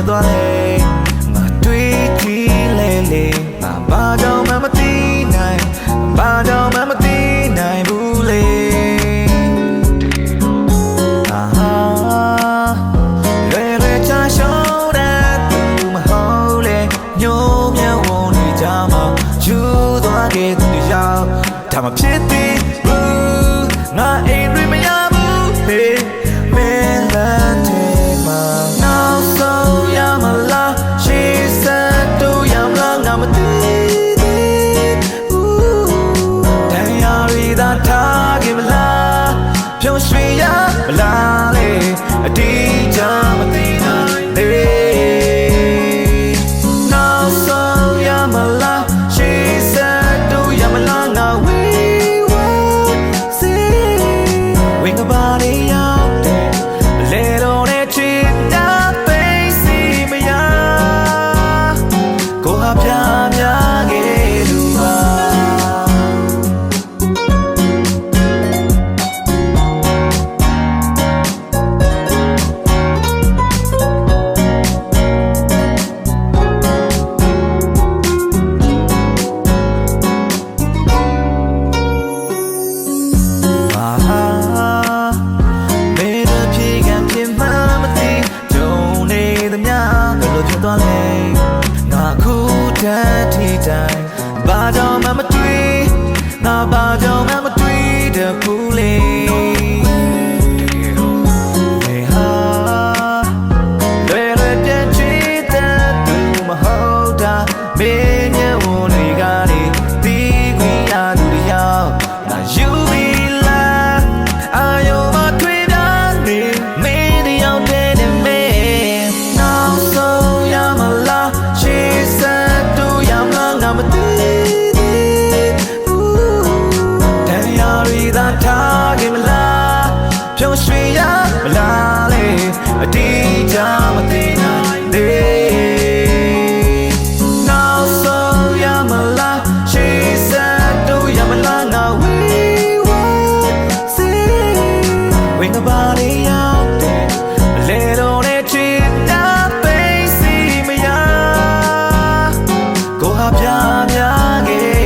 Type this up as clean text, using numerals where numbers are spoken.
သွားလေငါတွေးကြည့်လေလေငါဘာကြောင့်မှမသိနိုင်ဘာကြောင့်မှမသိနိုင်ဘူးလေလွယ်လွယ်ချရှောင်းတဲ့သူမဟုတ်လေညို့မြဝုန်းနေကြမှာယူသွားခဲ့သူရောက်ဒါမှဖြစ်သည်ဘူးငါအိမ်တွေမရဘူးဟေးမင်းလက်ထဲမှာနောက်ဆုံးရမလားရှေ့ဆက်တို့ရမလားငါမသိသေးဘူးတရားရီသာထားခဲ့မလားပြုံးရွှေရမလားလေအတီးချမသိနိုင်လေနောက်ဆုံးရမလားရှေ့ဆက်တို့ရမလားငါဝေးဝေးစီဝေးကပါလေရောက်တဲ့လေတော့နဲ့ချစ်တာသိစီမရကိုဟာပြမြခဲ့လူပါသွားလေငါခုတည်းထိတိုင်းဘာကြောင့်မှမတွေ့ငါဘာကြောင့်မှမတွေ့တဲ့ဘူးလေhey ha လွယ်လွယ်ပြည့်ချစ်တဲ့သူမဟုတ်တာမင်းရဲ့ဝန်တွေကနေတီးခွင့်ရသူတွေရောက်ငါယူပြီးလားအာယုံမတွေ့တာနေမင်းတယောက်တည်းနဲ့မင်းနောက်ဆုံးရမလားရှေ့ဆက်တို့ရမလားငါမသိသေးဘူးတရားရီသာထားခဲ့မလားပြုံးရွှေရမလားလေအတီးချမသိနိုင်သေးနောက်ဆုံးရမလားရှေ့ဆက်တို့ရမလားငါဝေးဝေးစီဝေးကပါလေရောက်တဲ့လေတော့နဲ့ချစ်တာသိစီမရကိုဟာပြမြခဲ့